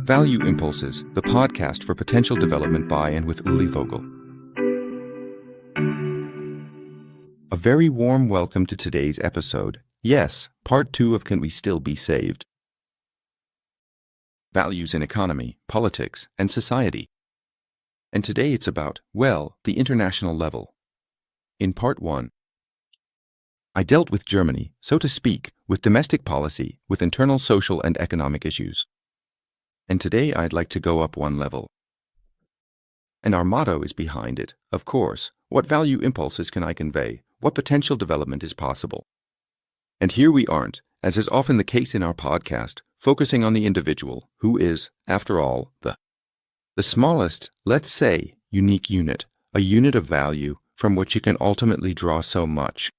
Value Impulses, the podcast for potential development by and with Uli Vogel. A very warm welcome to today's episode. Yes, part 2 of Can We Still Be Saved? Values in economy, politics, and society. And today it's about, well, the international level. In part 1, I dealt with Germany, so to speak, with domestic policy, with internal social and economic issues. And today I'd like to go up one level. And our motto is behind it, of course. What value impulses can I convey? What potential development is possible? And here we aren't, as is often the case in our podcast, focusing on the individual, who is, after all, the smallest, let's say, unique unit, a unit of value from which you can ultimately draw so much.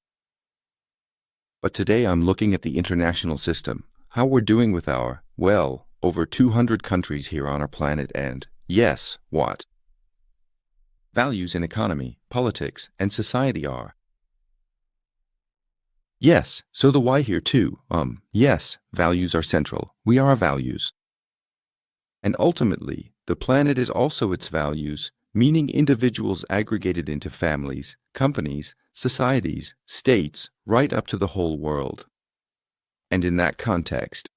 But today I'm looking at the international system, how we're doing with our, well, over 200 countries here on our planet and, yes, what? Values in economy, politics, and society are. Yes, so the why here too. Yes, values are central. We are values. And ultimately, the planet is also its values, meaning individuals aggregated into families, companies, societies, states, right up to the whole world. And in that context,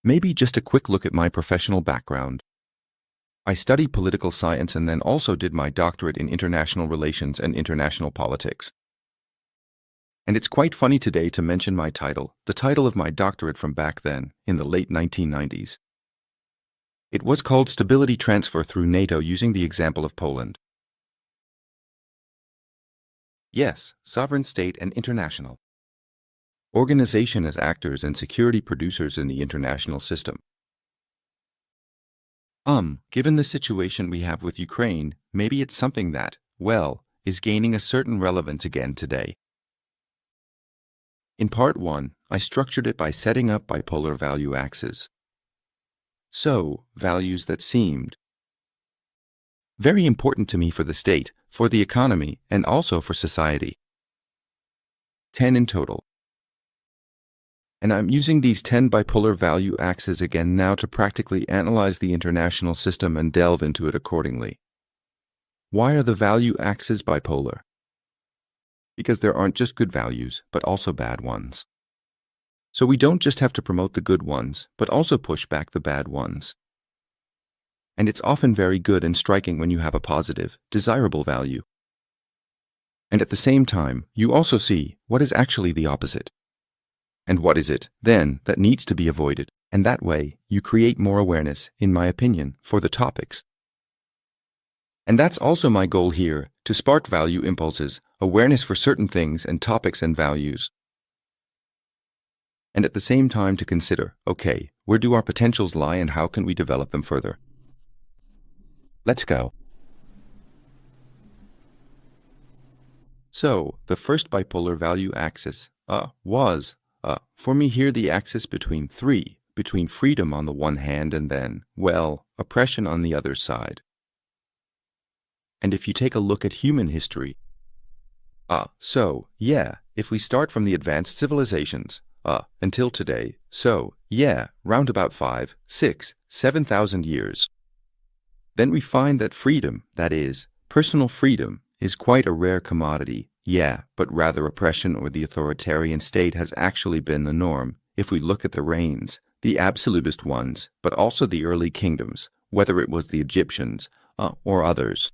maybe just a quick look at my professional background. I studied political science and then also did my doctorate in international relations and international politics. And it's quite funny today to mention my title, the title of my doctorate from back then, in the late 1990s. It was called Stability Transfer through NATO using the example of Poland. Yes, sovereign state and international. Organization as actors and security producers in the international system. Given the situation we have with Ukraine, maybe it's something that, well, is gaining a certain relevance again today. In part 1, I structured it by setting up bipolar value axes. So, values that seemed very important to me for the state, for the economy, and also for society. 10 in total. And I'm using these 10 bipolar value axes again now to practically analyze the international system and delve into it accordingly. Why are the value axes bipolar? Because there aren't just good values, but also bad ones. So we don't just have to promote the good ones, but also push back the bad ones. And it's often very good and striking when you have a positive, desirable value. And at the same time, you also see what is actually the opposite. And what is it, then, that needs to be avoided? And that way, you create more awareness, in my opinion, for the topics. And that's also my goal here, to spark value impulses, awareness for certain things and topics and values. And at the same time to consider, okay, where do our potentials lie and how can we develop them further? Let's go. So, the first bipolar value axis was, for me here, the axis between freedom on the one hand and then, well, oppression on the other side. And if you take a look at human history, if we start from the advanced civilizations, until today, round about 5, 6, 7,000 years, then we find that freedom, that is, personal freedom, is quite a rare commodity, but rather oppression or the authoritarian state has actually been the norm, if we look at the reigns, the absolutist ones, but also the early kingdoms, whether it was the Egyptians, or others.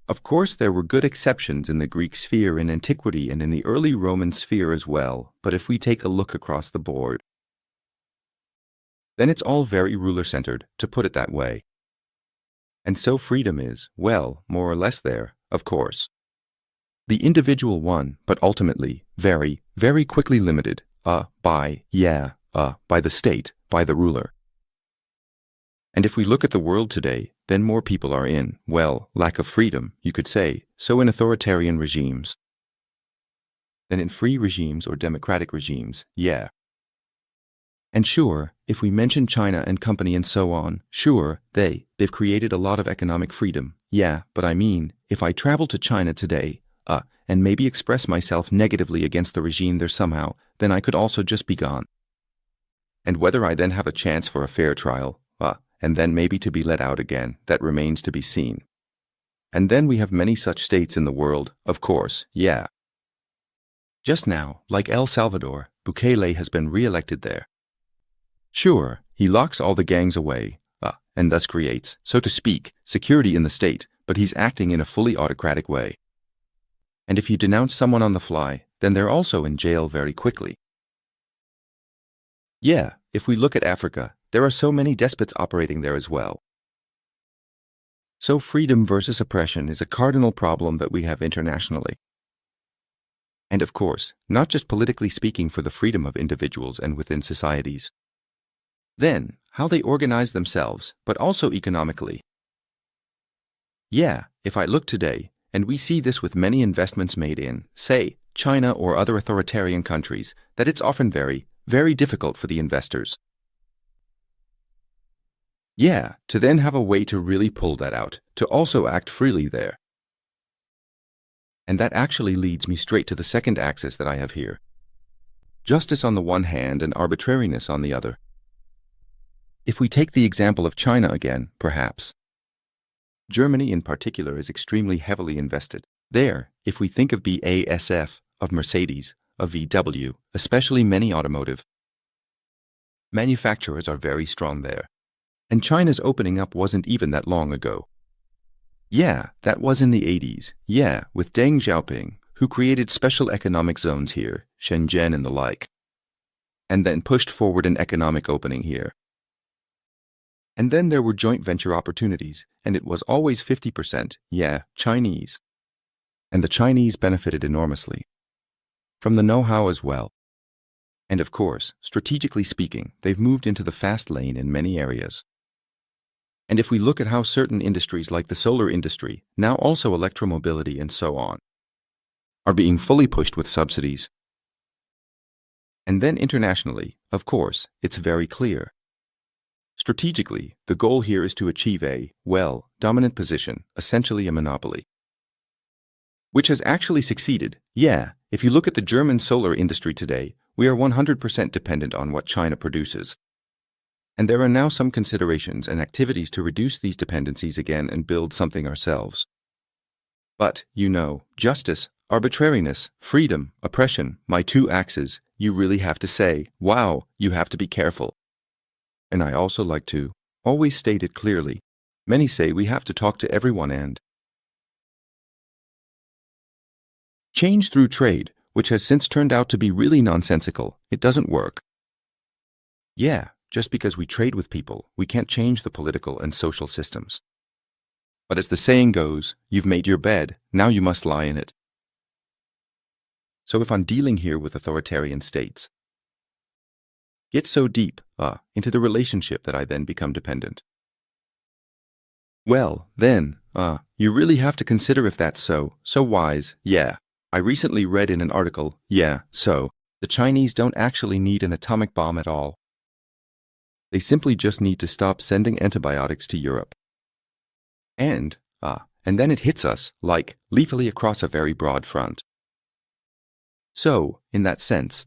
Of course, there were good exceptions in the Greek sphere in antiquity and in the early Roman sphere as well, but if we take a look across the board, then it's all very ruler-centered, to put it that way. And so freedom is, well, more or less there, of course. The individual one, but ultimately, very, very quickly limited, by the state, by the ruler. And if we look at the world today, then more people are in, well, lack of freedom, you could say, so in authoritarian regimes than in free regimes or democratic regimes, And sure, if we mention China and company and so on, sure, they've created a lot of economic freedom, but I mean, if I travel to China today, and maybe express myself negatively against the regime there somehow, then I could also just be gone. And whether I then have a chance for a fair trial, and then maybe to be let out again, that remains to be seen. And then we have many such states in the world, of course, yeah. Just now, like El Salvador, Bukele has been re-elected there. Sure, he locks all the gangs away, and thus creates, so to speak, security in the state, but he's acting in a fully autocratic way. And if you denounce someone on the fly, then they're also in jail very quickly. Yeah, if we look at Africa, there are so many despots operating there as well. So freedom versus oppression is a cardinal problem that we have internationally. And of course, not just politically speaking for the freedom of individuals and within societies. Then, how they organize themselves, but also economically. Yeah, if I look today, and we see this with many investments made in, say, China or other authoritarian countries, that it's often very, very difficult for the investors. Yeah, to then have a way to really pull that out, to also act freely there. And that actually leads me straight to the second axis that I have here. Justice on the one hand and arbitrariness on the other. If we take the example of China again, perhaps. Germany in particular is extremely heavily invested. There, if we think of BASF, of Mercedes, of VW, especially many automotive manufacturers are very strong there. And China's opening up wasn't even that long ago. Yeah, that was in the 80s, yeah, with Deng Xiaoping, who created special economic zones here, Shenzhen and the like, and then pushed forward an economic opening here. And then there were joint venture opportunities, and it was always 50%, yeah, Chinese. And the Chinese benefited enormously. From the know-how as well. And of course, strategically speaking, they've moved into the fast lane in many areas. And if we look at how certain industries like the solar industry, now also electromobility and so on, are being fully pushed with subsidies. And then internationally, of course, it's very clear. Strategically, the goal here is to achieve a, dominant position, essentially a monopoly. Which has actually succeeded. Yeah, if you look at the German solar industry today, we are 100% dependent on what China produces. And there are now some considerations and activities to reduce these dependencies again and build something ourselves. But, justice, arbitrariness, freedom, oppression, my two axes, you really have to say, wow, you have to be careful. And I also like to always state it clearly. Many say we have to talk to everyone and change through trade, which has since turned out to be really nonsensical. It doesn't work. Yeah. Just because we trade with people, we can't change the political and social systems. But as the saying goes, you've made your bed, now you must lie in it. So if I'm dealing here with authoritarian states, get so deep, into the relationship that I then become dependent. Well, then, you really have to consider if that's so wise, yeah. I recently read in an article, the Chinese don't actually need an atomic bomb at all. They simply just need to stop sending antibiotics to Europe. And then it hits us, like, lethally across a very broad front. So, in that sense,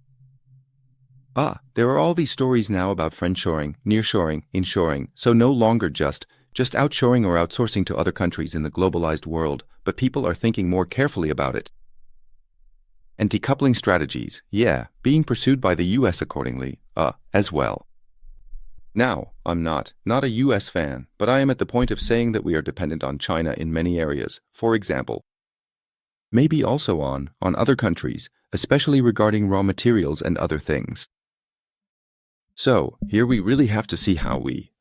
there are all these stories now about friendshoring, nearshoring, inshoring, so no longer just outshoring or outsourcing to other countries in the globalized world, but people are thinking more carefully about it. And decoupling strategies, being pursued by the US accordingly, as well. Now, I'm not a US fan, but I am at the point of saying that we are dependent on China in many areas, for example. Maybe also on other countries, especially regarding raw materials and other things. So, here we really have to see how we,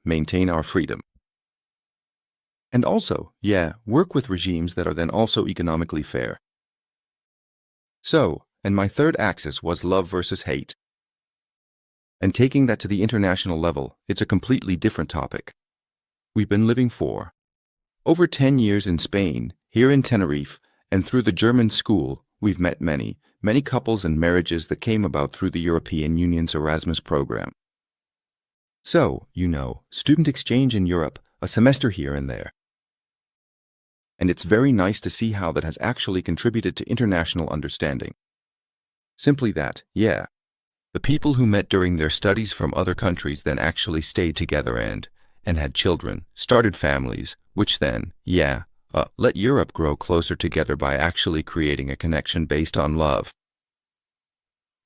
maintain our freedom. And also, work with regimes that are then also economically fair. So, and my third axis was love versus hate. And taking that to the international level, it's a completely different topic. We've been living for over 10 years in Spain, here in Tenerife, and through the German school, we've met many couples and marriages that came about through the European Union's Erasmus program. So, student exchange in Europe, a semester here and there. And it's very nice to see how that has actually contributed to international understanding. Simply that, The people who met during their studies from other countries then actually stayed together and had children, started families, which then, let Europe grow closer together by actually creating a connection based on love.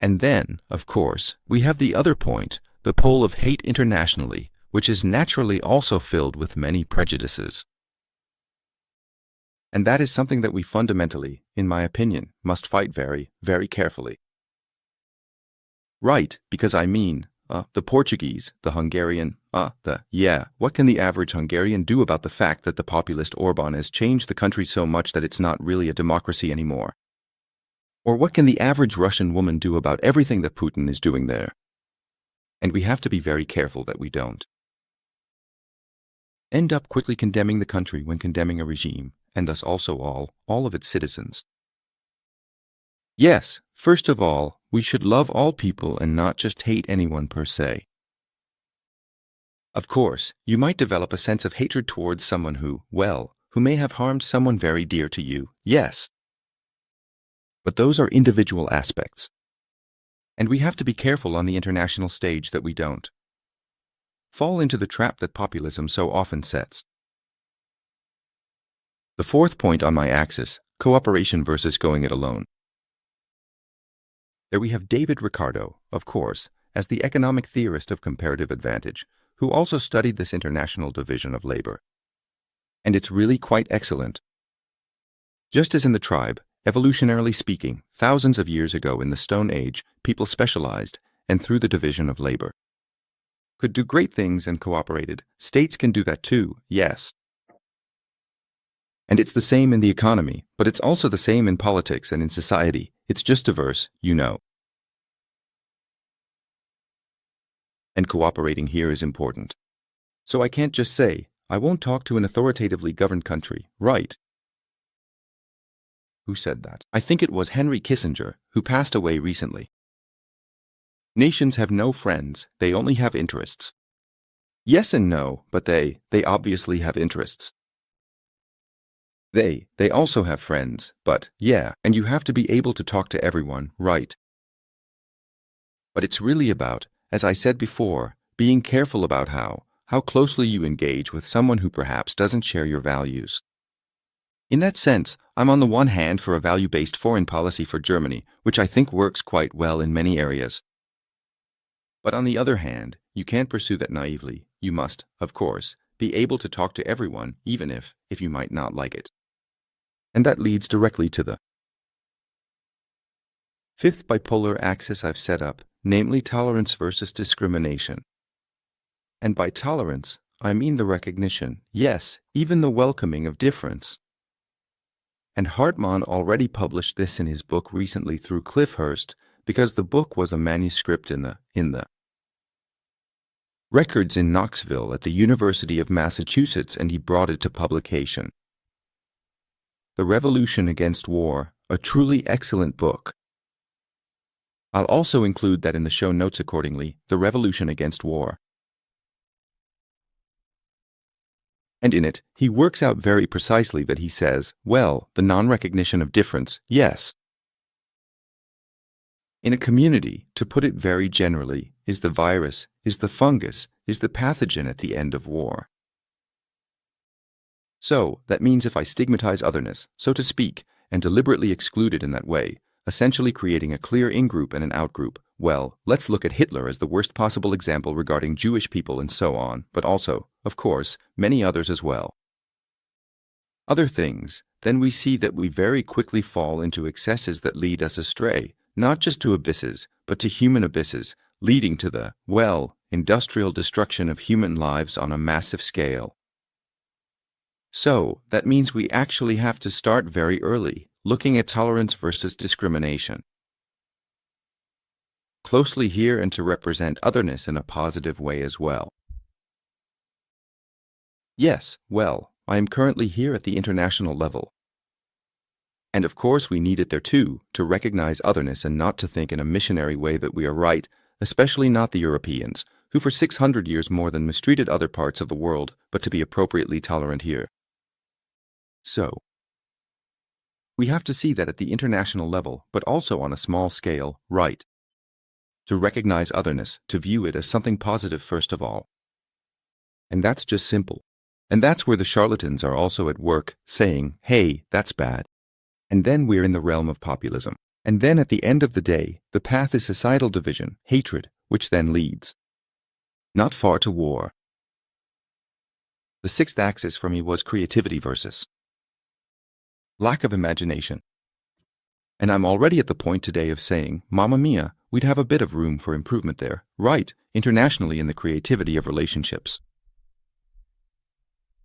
And then, of course, we have the other point, the pole of hate internationally, which is naturally also filled with many prejudices. And that is something that we fundamentally, in my opinion, must fight very, very carefully. Right, because I mean, the Portuguese, the Hungarian, what can the average Hungarian do about the fact that the populist Orban has changed the country so much that it's not really a democracy anymore? Or what can the average Russian woman do about everything that Putin is doing there? And we have to be very careful that we don't end up quickly condemning the country when condemning a regime, and thus also all of its citizens. Yes, first of all, we should love all people and not just hate anyone per se. Of course, you might develop a sense of hatred towards someone who may have harmed someone very dear to you, yes. But those are individual aspects. And we have to be careful on the international stage that we don't fall into the trap that populism so often sets. The fourth point on my axis, cooperation versus going it alone. There we have David Ricardo, of course, as the economic theorist of comparative advantage, who also studied this international division of labor. And it's really quite excellent. Just as in the tribe, evolutionarily speaking, thousands of years ago in the Stone Age, people specialized, and through the division of labor, could do great things and cooperated. States can do that too, yes. And it's the same in the economy, but it's also the same in politics and in society. It's just diverse, you know. And cooperating here is important. So I can't just say, I won't talk to an authoritatively governed country, right? Who said that? I think it was Henry Kissinger, who passed away recently. Nations have no friends, they only have interests. Yes and no, but they obviously have interests. They also have friends, but and you have to be able to talk to everyone, right? But it's really about, as I said before, being careful about how closely you engage with someone who perhaps doesn't share your values. In that sense, I'm on the one hand for a value-based foreign policy for Germany, which I think works quite well in many areas. But on the other hand, you can't pursue that naively. You must, of course, be able to talk to everyone, even if you might not like it. And that leads directly to the fifth bipolar axis I've set up, namely tolerance versus discrimination. And by tolerance, I mean the recognition, yes, even the welcoming of difference. And Hartmann already published this in his book recently through Cliffhurst, because the book was a manuscript in the records in Knoxville at the University of Massachusetts, and he brought it to publication. The Revolution Against War, a truly excellent book. I'll also include that in the show notes accordingly, The Revolution Against War. And in it, he works out very precisely that he says, the non-recognition of difference, yes. In a community, to put it very generally, is the virus, is the fungus, is the pathogen at the end of war. So, that means if I stigmatize otherness, so to speak, and deliberately exclude it in that way, essentially creating a clear in-group and an out-group, let's look at Hitler as the worst possible example regarding Jewish people and so on, but also, of course, many others as well. Other things, then we see that we very quickly fall into excesses that lead us astray, not just to abysses, but to human abysses, leading to the, industrial destruction of human lives on a massive scale. So, that means we actually have to start very early, looking at tolerance versus discrimination closely here and to represent otherness in a positive way as well. Yes, I am currently here at the international level. And of course we need it there too, to recognize otherness and not to think in a missionary way that we are right, especially not the Europeans, who for 600 years more than mistreated other parts of the world, but to be appropriately tolerant here. So, we have to see that at the international level, but also on a small scale, right? to recognize otherness, to view it as something positive first of all. And that's just simple. And that's where the charlatans are also at work, saying, hey, that's bad. And then we're in the realm of populism. And then at the end of the day, the path is societal division, hatred, which then leads not far to war. The sixth axis for me was creativity versus lack of imagination. And I'm already at the point today of saying, Mamma Mia, we'd have a bit of room for improvement there, right, internationally in the creativity of relationships.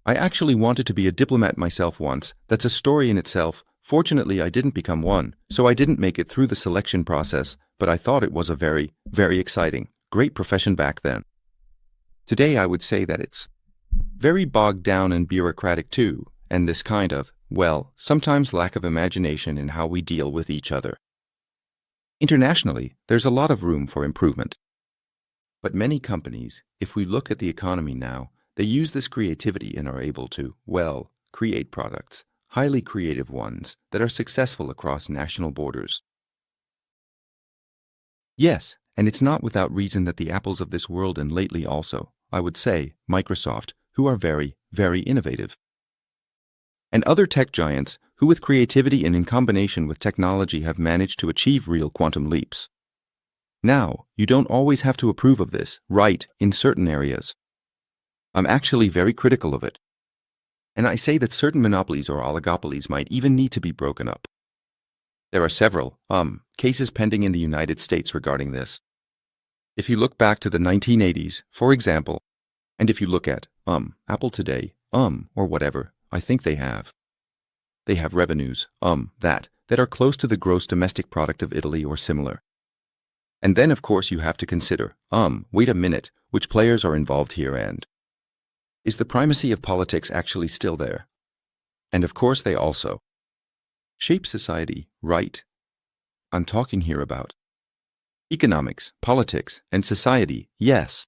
I actually wanted to be a diplomat myself once. That's a story in itself. Fortunately, I didn't become one, so I didn't make it through the selection process, but I thought it was a very, very exciting, great profession back then. Today, I would say that it's very bogged down and bureaucratic too, and this kind of, well, sometimes lack of imagination in how we deal with each other. Internationally, there's a lot of room for improvement. But many companies, if we look at the economy now, they use this creativity and are able to, well, create products, highly creative ones, that are successful across national borders. Yes, and it's not without reason that the Apples of this world and lately also, I would say, Microsoft, who are very, very innovative. And other tech giants who with creativity and in combination with technology have managed to achieve real quantum leaps. Now, you don't always have to approve of this, right, in certain areas. I'm actually very critical of it. And I say that certain monopolies or oligopolies might even need to be broken up. There are several, cases pending in the United States regarding this. If you look back to the 1980s, for example, and if you look at, Apple today, or whatever, I think they have revenues, that are close to the gross domestic product of Italy or similar. And then of course you have to consider, wait a minute, which players are involved here and is the primacy of politics actually still there? And of course they also shape society, right? I'm talking here about economics, politics, and society, yes.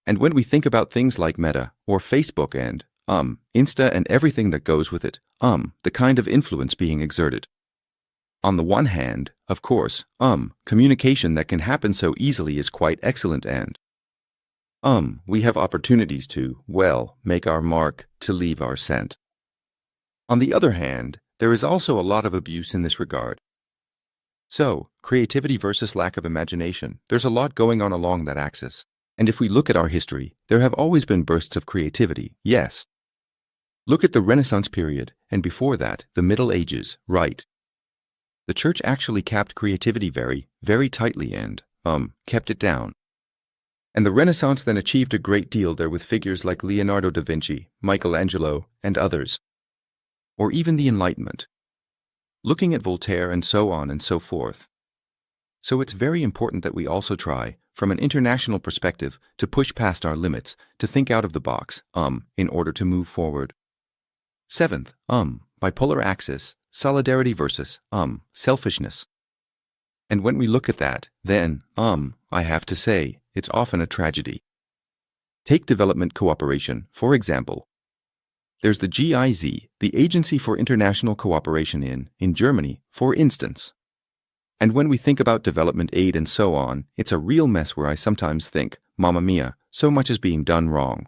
And when we think about things like Meta or Facebook and, Insta and everything that goes with it, the kind of influence being exerted. On the one hand, of course, communication that can happen so easily is quite excellent and, we have opportunities to, well, make our mark, to leave our scent. On the other hand, there is also a lot of abuse in this regard. So, creativity versus lack of imagination, there's a lot going on along that axis. And if we look at our history, there have always been bursts of creativity, yes. Look at the Renaissance period, and before that, the Middle Ages, right. The church actually capped creativity very, very tightly and, kept it down. And the Renaissance then achieved a great deal there with figures like Leonardo da Vinci, Michelangelo, and others. Or even the Enlightenment. Looking at Voltaire and so on and so forth. So it's very important that we also try, from an international perspective, to push past our limits, to think out of the box, in order to move forward. Seventh, bipolar axis, solidarity versus, selfishness. And when we look at that, then, I have to say, it's often a tragedy. Take development cooperation, for example. There's the GIZ, the Agency for International Cooperation in Germany, for instance. And when we think about development aid and so on, it's a real mess where I sometimes think, Mamma Mia, so much is being done wrong.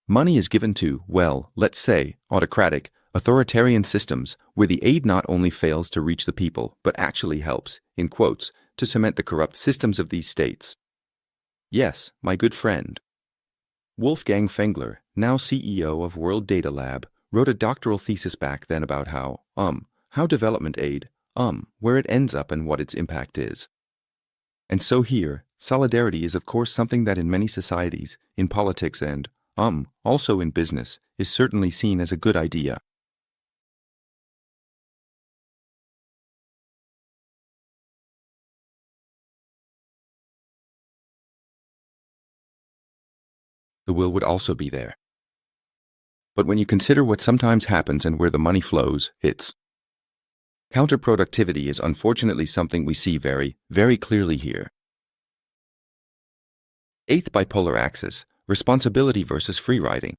Money is given to, well, let's say, autocratic, authoritarian systems where the aid not only fails to reach the people, but actually helps, in quotes, to cement the corrupt systems of these states. Yes, my good friend. Wolfgang Fengler, now CEO of World Data Lab, wrote a doctoral thesis back then about how development aid, where it ends up and what its impact is. And so here, solidarity is of course something that in many societies, in politics and, also in business, is certainly seen as a good idea. The will would also be there. But when you consider what sometimes happens and where the money flows, it's counterproductivity is unfortunately something we see very, very clearly here. Eighth bipolar axis, responsibility versus free riding.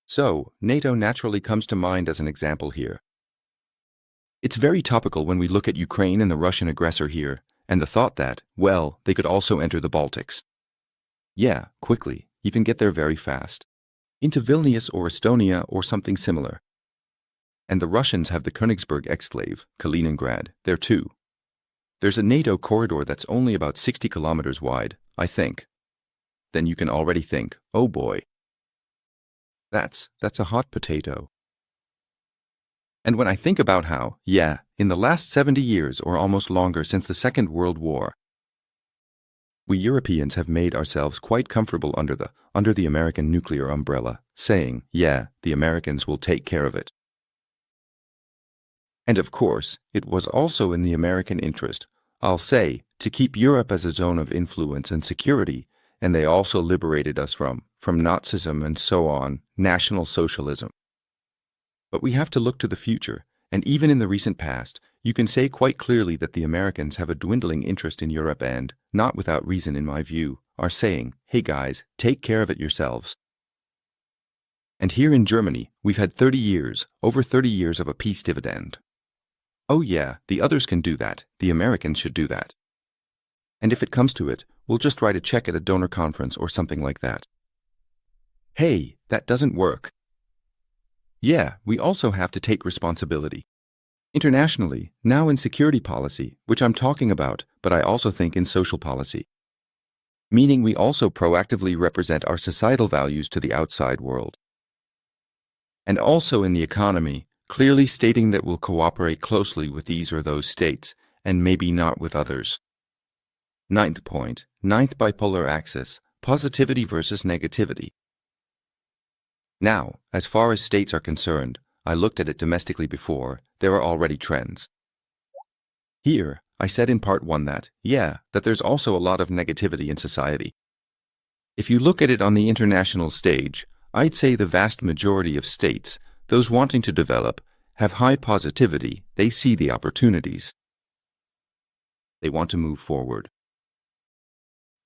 So, NATO naturally comes to mind as an example here. It's very topical when we look at Ukraine and the Russian aggressor here, and the thought that, well, they could also enter the Baltics. Yeah, quickly, even get there very fast. Into Vilnius or Estonia or something similar. And the Russians have the Königsberg exclave, Kaliningrad, there too. There's a NATO corridor that's only about 60 kilometers wide, I think. Then you can already think, oh boy. That's a hot potato. And when I think about how, in the last 70 years or almost longer since the Second World War, we Europeans have made ourselves quite comfortable under the American nuclear umbrella, saying, the Americans will take care of it. And of course, it was also in the American interest, I'll say, to keep Europe as a zone of influence and security, and they also liberated us from Nazism and so on, National Socialism. But we have to look to the future, and even in the recent past, you can say quite clearly that the Americans have a dwindling interest in Europe and, not without reason in my view, are saying, hey guys, take care of it yourselves. And here in Germany, we've had over 30 years of a peace dividend. Oh yeah, the others can do that, the Americans should do that. And if it comes to it, we'll just write a check at a donor conference or something like that. Hey, that doesn't work. Yeah, we also have to take responsibility. Internationally, now in security policy, which I'm talking about, but I also think in social policy. Meaning we also proactively represent our societal values to the outside world. And also in the economy, clearly stating that we'll cooperate closely with these or those states, and maybe not with others. Ninth point, ninth bipolar axis, positivity versus negativity. Now, as far as states are concerned, I looked at it domestically before, there are already trends. Here, I said in part 1 that there's also a lot of negativity in society. If you look at it on the international stage, I'd say the vast majority of states, those wanting to develop, have high positivity, they see the opportunities. They want to move forward.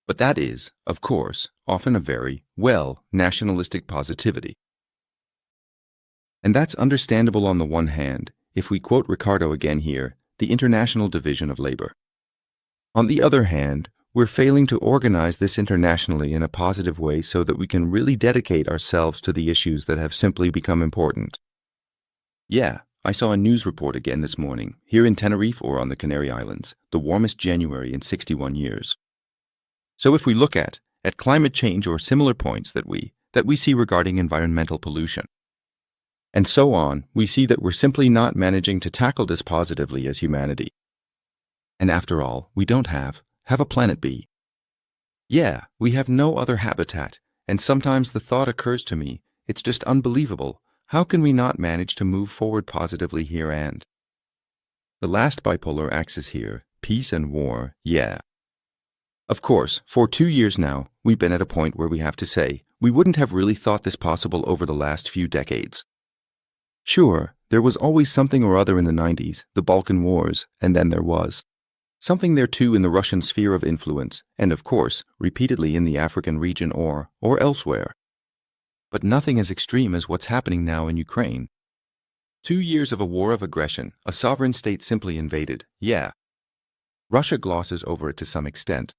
But that is, of course, often a very, nationalistic positivity. And that's understandable on the one hand, if we quote Ricardo again here, the International Division of Labor. On the other hand, we're failing to organize this internationally in a positive way so that we can really dedicate ourselves to the issues that have simply become important. I saw a news report again this morning, here in Tenerife or on the Canary Islands, the warmest January in 61 years. So if we look at climate change or similar points that we see regarding environmental pollution, and so on, we see that we're simply not managing to tackle this positively as humanity. And after all, we don't have a planet B. We have no other habitat, and sometimes the thought occurs to me, it's just unbelievable. How can we not manage to move forward positively here and? The last bipolar axis here, peace and war, Of course, for 2 years now, we've been at a point where we have to say, we wouldn't have really thought this possible over the last few decades. Sure, there was always something or other in the 90s, the Balkan Wars, and then there was something there too in the Russian sphere of influence, and of course, repeatedly in the African region or elsewhere. But nothing as extreme as what's happening now in Ukraine. 2 years of a war of aggression, a sovereign state simply invaded, Russia glosses over it to some extent.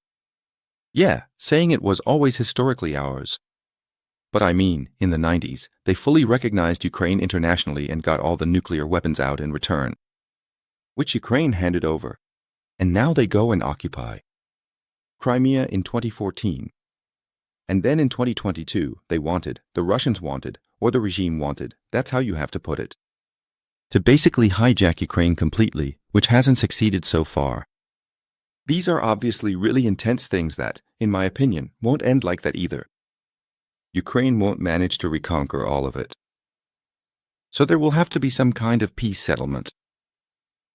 Saying it was always historically ours. But I mean, in the 90s, they fully recognized Ukraine internationally and got all the nuclear weapons out in return, which Ukraine handed over. And now they go and occupy Crimea in 2014. And then in 2022, the Russians wanted, or the regime wanted, that's how you have to put it, to basically hijack Ukraine completely, which hasn't succeeded so far. These are obviously really intense things that, in my opinion, won't end like that either. Ukraine won't manage to reconquer all of it. So there will have to be some kind of peace settlement.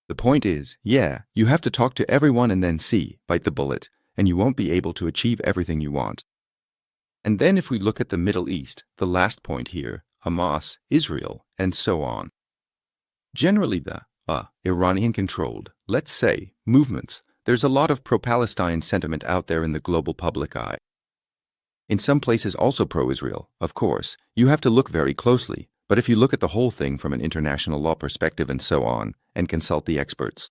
The point is, you have to talk to everyone and then bite the bullet, and you won't be able to achieve everything you want. And then if we look at the Middle East, the last point here, Hamas, Israel, and so on. Generally the Iranian-controlled, let's say, movements, there's a lot of pro-Palestine sentiment out there in the global public eye. In some places also pro-Israel, of course, you have to look very closely, But if you look at the whole thing from an international law perspective and so on, and consult the experts,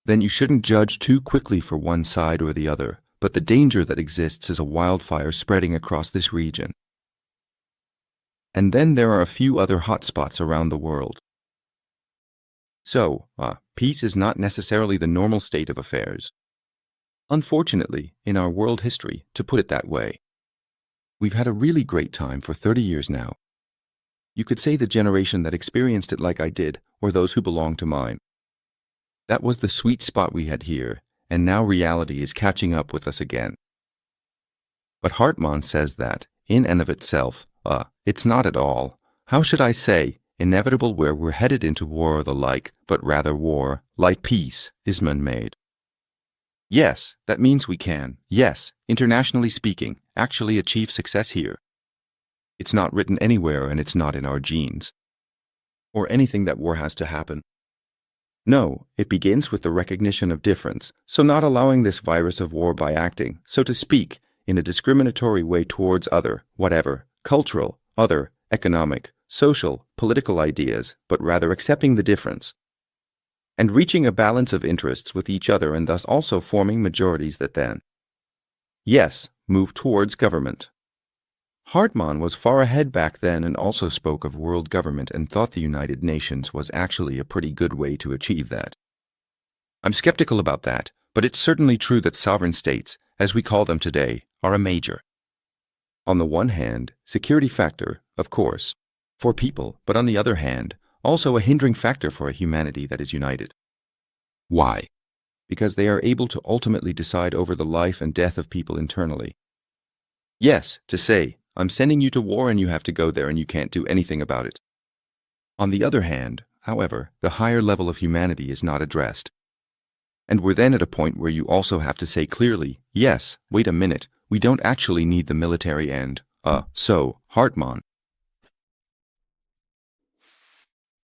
then you shouldn't judge too quickly for one side or the other, but the danger that exists is a wildfire spreading across this region. And then there are a few other hotspots around the world. So, peace is not necessarily the normal state of affairs. Unfortunately, in our world history, to put it that way, we've had a really great time for 30 years now. You could say the generation that experienced it like I did, or those who belong to mine. That was the sweet spot we had here, and now reality is catching up with us again. But Hartman says that, in and of itself, it's not at all, how should I say, inevitable where we're headed into war or the like, but rather war, like peace, is man-made. Yes, that means we can, yes, internationally speaking, actually achieve success here. It's not written anywhere and it's not in our genes. Or anything that war has to happen. No, it begins with the recognition of difference, so not allowing this virus of war by acting, so to speak, in a discriminatory way towards other, whatever, cultural, other, economic, social, political ideas, but rather accepting the difference. And reaching a balance of interests with each other and thus also forming majorities that then, yes, move towards government. Hartman was far ahead back then and also spoke of world government and thought the United Nations was actually a pretty good way to achieve that. I'm skeptical about that, but it's certainly true that sovereign states, as we call them today, are a major. On the one hand, security factor, of course, for people, but on the other hand, also a hindering factor for a humanity that is united. Why? Because they are able to ultimately decide over the life and death of people internally. Yes, to say, I'm sending you to war and you have to go there and you can't do anything about it. On the other hand, however, the higher level of humanity is not addressed. And we're then at a point where you also have to say clearly, yes, wait a minute, we don't actually need the military and, so, Hartman,